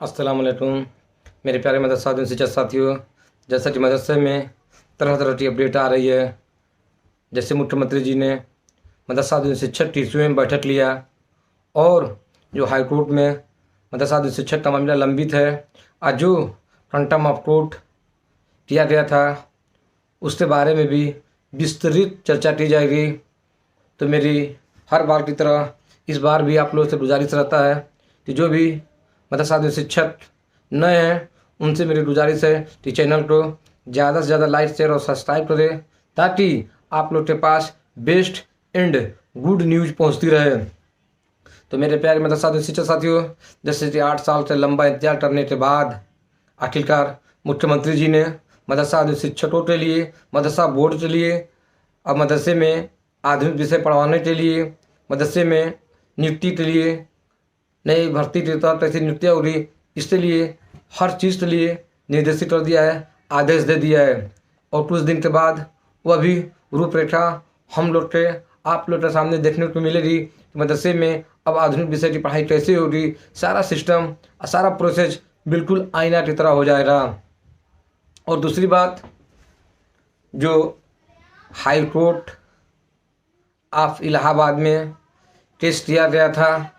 अस्सलाम वालेकुम मेरे प्यारे मदरसा शिक्षक साथियों। जैसा कि मदरसे में तरह तरह की अपडेट आ रही है, जैसे मुख्यमंत्री जी ने मदरसा शिक्षक की स्वयं बैठक लिया और जो हाईकोर्ट में मदरसा शिक्षक का मामला लंबित है, आज जो कंटम ऑफ कोर्ट किया गया था उसके बारे में भी विस्तृत चर्चा की जाएगी। तो मेरी हर बार की तरह इस बार भी आप लोगों से गुजारिश रहता है कि जो भी मदरसा शिक्षक नए हैं उनसे मेरी गुजारिश है कि चैनल को ज़्यादा से ज़्यादा लाइक शेयर और सब्सक्राइब करें, ताकि आप लोग के पास बेस्ट एंड गुड न्यूज़ पहुंचती रहे। तो मेरे प्यारे मदरसा शिक्षक साथियों, जैसे कि 8 साल से लंबा इंतजार करने के बाद आखिरकार मुख्यमंत्री जी ने मदरसा शिक्षकों के लिए, मदरसा बोर्ड के लिए, अब मदरसे में आधुनिक विषय पढ़वाने के लिए, मदरसे में नियुक्ति के लिए, नई भर्ती के तौर कैसे नियुक्ति होगी, इसके लिए हर चीज़ के लिए निर्देशित कर दिया है, आदेश दे दिया है। और कुछ दिन के बाद वह भी रूपरेखा हम लोग के आप लोग के सामने देखने को मिलेगी कि मदरसे में अब आधुनिक विषय की पढ़ाई कैसे होगी। सारा सिस्टम, सारा प्रोसेस बिल्कुल आईना की तरह हो जाएगा। और दूसरी बात, जो हाई कोर्ट ऑफ इलाहाबाद में केस किया गया था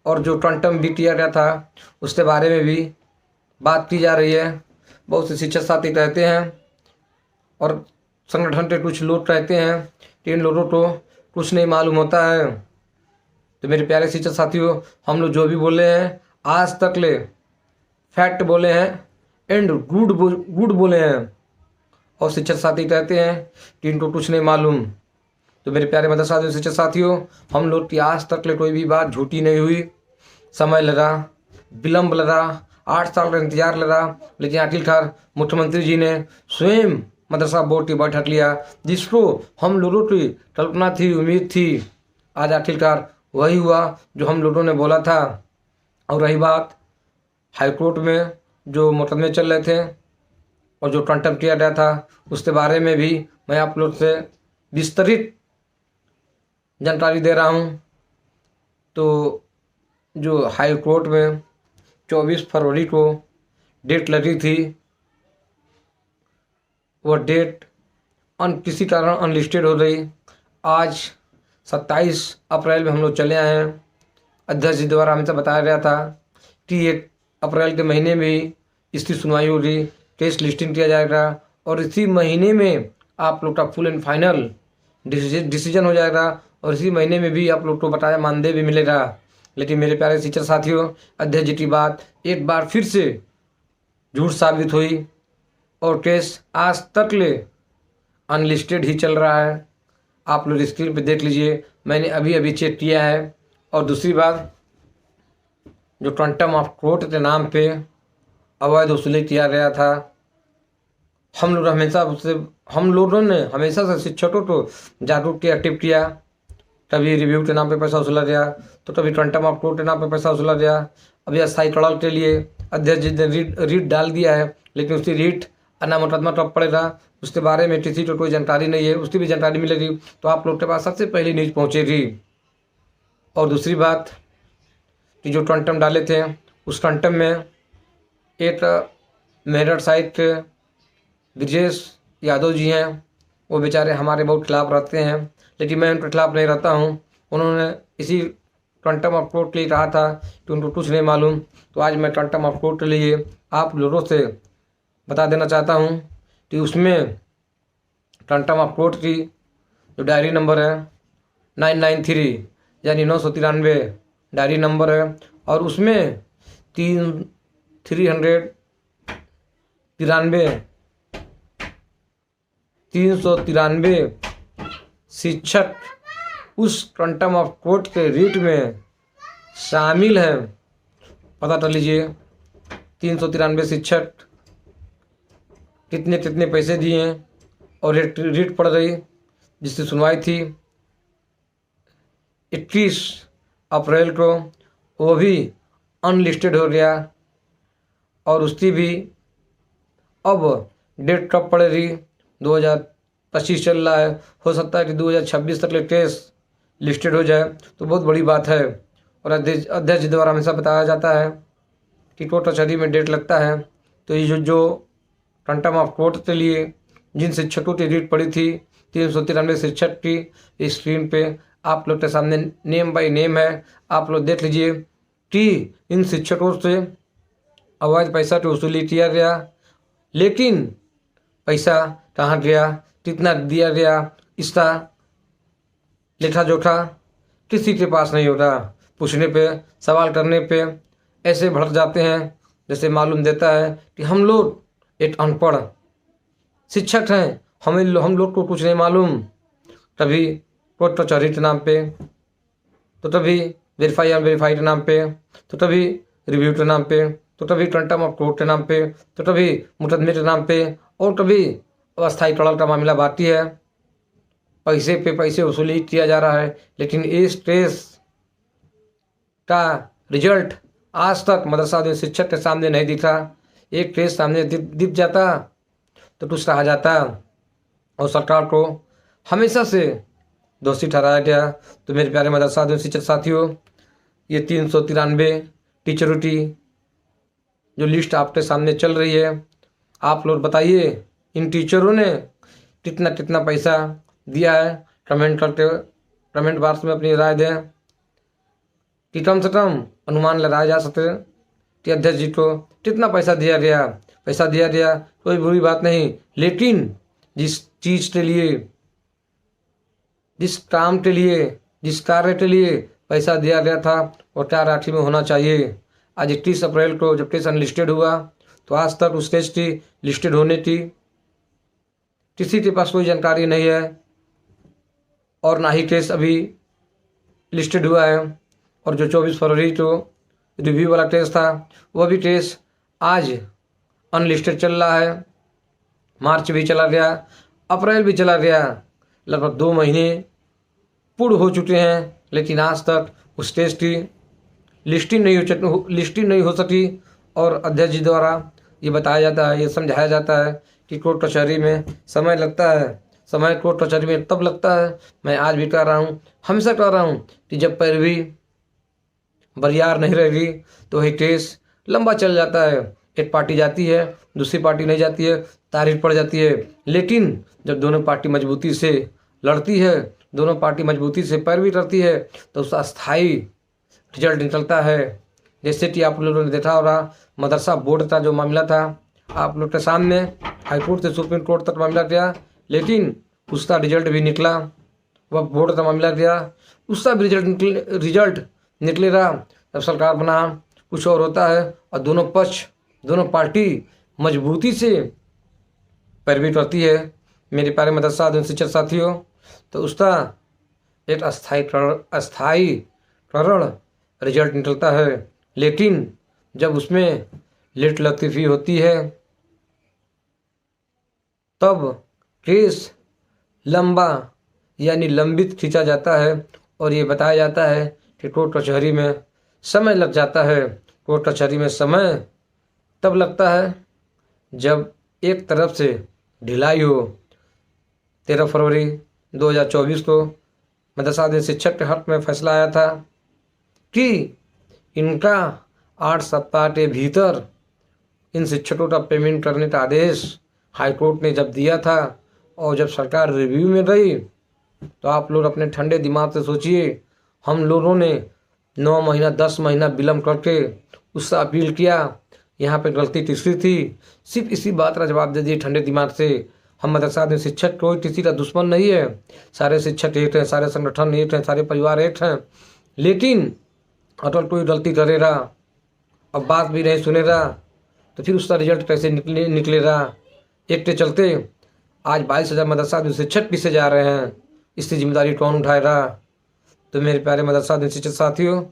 और जो क्वांटम भी किया गया था, उसके बारे में भी बात की जा रही है। बहुत से शिक्षक साथी कहते हैं और संगठन के कुछ लोग कहते हैं कि इन लोगों को कुछ नहीं मालूम होता है। तो मेरे प्यारे शिक्षक साथियों, हम लोग जो भी बोले हैं आज तक ले फैक्ट बोले हैं एंड गुड बोले हैं, और शिक्षक साथी कहते हैं कि इनको कुछ नहीं मालूम। तो मेरे प्यारे मदरसा शिक्षक साथियों, हम लोग की आज तक ले कोई भी बात झूठी नहीं हुई। समय लगा, विलम्ब लगा, 8 साल का इंतजार लगा, लेकिन आखिरकार मुख्यमंत्री जी ने स्वयं मदरसा बोर्ड की बैठक लिया, जिसको हम लोगों की कल्पना थी, उम्मीद थी। आज आखिरकार वही हुआ जो हम लोगों ने बोला था। और रही बात हाईकोर्ट में जो मुकदमे चल रहे थे और जो कंटम किया गया था, उसके बारे में भी मैं आप लोग से विस्तृत जानकारी दे रहा हूँ। तो जो हाई कोर्ट में 24 फरवरी को डेट लगी थी, वह डेट किसी कारण अनलिस्टेड हो गई। आज 27 अप्रैल में हम लोग चले आए हैं। अध्यक्ष जी द्वारा हमें बताया गया था कि 1 अप्रैल के महीने में ही इसकी सुनवाई होगी, केस लिस्टिंग किया जाएगा और इसी महीने में आप लोग का फुल एंड फाइनल डिसीजन हो जाएगा, और इसी महीने में भी आप लोग को बताया मानदेय भी मिलेगा। लेकिन मेरे प्यारे शिक्षक साथियों, अध्यक्ष जी की बात एक बार फिर से झूठ साबित हुई और केस आज तक ले अनलिस्टेड ही चल रहा है। आप लोग स्क्रीन पे देख लीजिए, मैंने अभी अभी चेक किया है। और दूसरी बात, जो क्वांटम ऑफ कोर्ट के नाम पे अवैध वसूली किया गया था, हम लोगों ने हमेशा से शिक्षकों को जागरूक किया, एक्टिव किया। कभी रिव्यू के नाम पे पैसा वसूला गया, तो कभी क्वांटम ऑफ कोर्ट के नाम पे पैसा वसूला गया। अभी अस्थायी तड़ाल के लिए अध्यक्ष जी ने रीट डाल दिया है, लेकिन उसकी रीट अन्ना मुकदमा कब पड़ेगा उसके बारे में किसी को कोई जानकारी नहीं है। उसकी भी जानकारी मिलेगी तो आप लोग के पास सबसे पहले न्यूज़ पहुँचेगी। और दूसरी बात कि जो क्वांटम डाले थे, उस क्वांटम में एक मेरठ साइड के ब्रजेश यादव जी हैं, वो बेचारे हमारे बहुत खिलाफ रहते हैं, लेकिन मैं उनके खिलाफ नहीं रहता हूँ। उन्होंने इसी क्वांटम ऑफ कोर्ट के लिए कहा था कि उनको कुछ नहीं मालूम। तो आज मैं क्वांटम ऑफ कोर्ट के लिए आप लोगों से बता देना चाहता हूँ कि उसमें क्वांटम ऑफ कोर्ट की जो डायरी नंबर है 993 यानी 993 डायरी नंबर है, और उसमें 393 शिक्षक उस क्वांटम ऑफ कोर्ट के रीट में शामिल हैं। पता कर लीजिए 393 शिक्षक कितने कितने पैसे दिए और रीट पड़ गई, जिसकी सुनवाई थी 21 अप्रैल को, वो भी अनलिस्टेड हो गया। और उसकी भी अब डेट कब पड़ेगी, 2025 चल रहा है, हो सकता है कि 2026 तक केस लिस्टेड हो जाए, तो बहुत बड़ी बात है। और अध्यक्ष द्वारा हमेशा बताया जाता है कि कोर्ट कचहरी में डेट लगता है, तो ये जो क्वांटम ऑफ कोर्ट के लिए जिन शिक्षकों की रीट पड़ी थी 393 शिक्षक की स्क्रीन पे आप लोग के सामने नेम बाय नेम है। आप लोग देख लीजिए कि इन शिक्षकों से अवैध पैसा की वसूली किया गया, लेकिन पैसा कहाँ गया, कितना दिया गया, इसका लेखा जोखा किसी के पास नहीं होता। पूछने पे, सवाल करने पे ऐसे भड़क जाते हैं जैसे मालूम देता है कि हम लोग एक अनपढ़ शिक्षक हैं, हम लोग को कुछ नहीं मालूम। कभी कोर्ट कचहरी के नाम पे, तो कभी वेरीफाई अनवेरीफाई के नाम पे, तो कभी रिव्यू के नाम पे, तो कभी क्वांटम ऑफ कोर्ट के नाम पे, तो कभी मुकदमे के नाम पे, और कभी अस्थायी टड़ल का मामला बाकी है। पैसे पे पैसे वसूली किया जा रहा है, लेकिन इस केस का रिजल्ट आज तक मदरसा दिन शिक्षक के सामने नहीं दिखा। एक केस सामने दिख जाता तो कुछ कहा जाता और सरकार को हमेशा से दोषी ठहराया गया। तो मेरे प्यारे मदरसा दिन शिक्षक साथियों, ये 393 टीचरों की जो लिस्ट आपके सामने चल रही है, आप लोग बताइए इन टीचरों ने कितना कितना पैसा दिया है। कमेंट बॉक्स में अपनी राय दें कि कम से कम अनुमान लगाया जा सके कि अध्यक्ष जी को कितना पैसा दिया गया। पैसा दिया गया कोई बुरी बात नहीं, लेकिन जिस चीज़ के लिए, जिस काम के लिए, जिस कार्य के लिए पैसा दिया गया था वो क्या राशि में होना चाहिए। आज 31 अप्रैल को जब केस अनलिस्टेड हुआ तो आज तक उस केस की लिस्टेड होने की किसी के पास कोई जानकारी नहीं है, और ना ही केस अभी लिस्टेड हुआ है। और जो 24 फरवरी को रिव्यू वाला केस था वह भी केस आज अनलिस्टेड चल रहा है। मार्च भी चला गया, अप्रैल भी चला गया, लगभग 2 महीने पूर्ण हो चुके हैं, लेकिन आज तक उस केस की लिस्टिंग नहीं हो सकी। और अध्यक्ष जी द्वारा ये बताया जाता है, ये समझाया जाता है कि कोर्ट कचहरी में समय लगता है। समय कोर्ट कचहरी में तब लगता है, मैं आज भी कह रहा हूँ, हमेशा कह रहा हूँ कि जब पैरवी बरियार नहीं रहेगी तो ये केस लंबा चल जाता है। एक पार्टी जाती है, दूसरी पार्टी नहीं जाती है, तारीख पड़ जाती है। लेकिन जब दोनों पार्टी मजबूती से लड़ती है, दोनों पार्टी मजबूती से पैरवी करती है, तो उसका स्थायी रिजल्ट निकलता है। जैसे कि आप लोगों ने देखा होगा मदरसा बोर्ड का जो मामला था आप लोग के सामने, हाईकोर्ट से सुप्रीम कोर्ट तक मामला गया, लेकिन उसका रिजल्ट भी निकला। वह बोर्ड का मामला गया, उसका भी रिजल्ट निकलेगा। जब सरकार बना कुछ और होता है और दोनों पक्ष, दोनों पार्टी मजबूती से पैरवी करती है मेरे प्यारे मदरसा शिक्षक साथियों, तो उसका एक अस्थायी करण रिजल्ट निकलता है। लेकिन जब उसमें लेट लतीफ़ी होती है तब केस लंबा यानी लंबित खींचा जाता है, और ये बताया जाता है कि कोर्ट कचहरी में समय लग जाता है। कोर्ट कचहरी में समय तब लगता है जब एक तरफ से ढिलाई हो। 13 फरवरी 2024 को मदरसा दिन शिक्षक के हक में फैसला आया था कि इनका 8 सप्ताह के भीतर इन शिक्षकों का पेमेंट करने का आदेश हाईकोर्ट ने जब दिया था, और जब सरकार रिव्यू में गई तो आप लोग अपने ठंडे दिमाग से सोचिए, हम लोगों ने 9 महीना 10 महीना विलम्ब करके उससे अपील किया, यहाँ पे गलती किसकी थी। सिर्फ इसी बात का जवाब दे दिए ठंडे दिमाग से। हम मदरसा में शिक्षक कोई किसी का दुश्मन नहीं है, सारे शिक्षक एक हैं, सारे संगठन एक हैं, सारे परिवार एक हैं। लेकिन अगर कोई गलती करेगा और बात भी नहीं सुनेगा तो फिर उसका रिजल्ट कैसे निकलेगा। एक के चलते आज 22,000 मदरसा दिन शिक्षक पीछे जा रहे हैं, इसकी जिम्मेदारी कौन उठाएगा। तो मेरे प्यारे मदरसा दिन शिक्षक साथियों,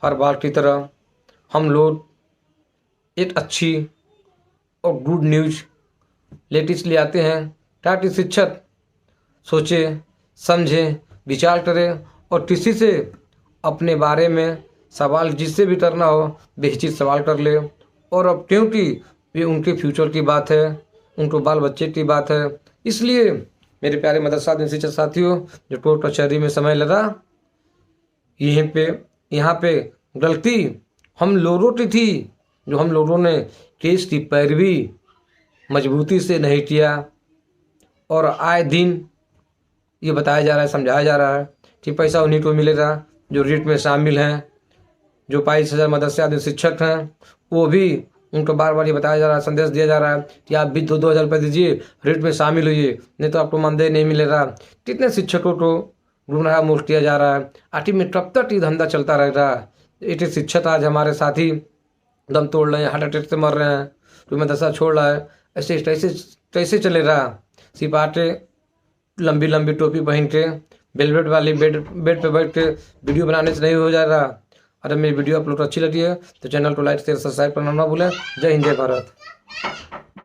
हर बार की तरह हम लोग एक अच्छी और गुड न्यूज लेटेस्ट ले आते हैं ताकि शिक्षक सोचे, समझे, विचार करें और किसी से अपने बारे में सवाल जिससे भी करना हो बेहिचक सवाल कर ले। और अब क्योंकि ये उनके फ्यूचर की बात है, उनको बाल बच्चे की बात है, इसलिए मेरे प्यारे मदरसा दिन शिक्षक साथियों, जो कोर्ट कचहरी में समय लगा, यहाँ पे गलती हम लोगों की थी जो हम लोगों ने केस की पैरवी मजबूती से नहीं किया। और आए दिन ये बताया जा रहा है, समझाया जा रहा है कि पैसा उन्हीं को मिलेगा जो रीट में शामिल हैं, जो 22,000 मदरसे आदि शिक्षक हैं। वो भी उनको बार बार ये बताया जा रहा है, संदेश दिया जा रहा है कि आप भी 2-2 हज़ार रुपये दीजिए, रीट में शामिल होइए, नहीं तो आपको मानदेय नहीं मिलेगा। कितने शिक्षकों को गुमराह मोड़ किया जा रहा है। आखिर में कब तक ये धंधा चलता रहेगा। एक शिक्षक आज हमारे साथी दम तोड़ रहे हैं, हार्ट अटैक से मर रहे हैं, कोई मदरसा छोड़ रहा है। ऐसे कैसे कैसे चलेगा। सिर्फ आटे लंबी लंबी टोपी पहन के वेलवेट वाली बेड पे बैठ के वीडियो बनाने से नहीं हो जाएगा। अगर मेरी वीडियो आप लोग को अच्छी लगी है तो चैनल को लाइक शेयर सब्सक्राइब करना ना भूलें। जय हिंद, जय भारत।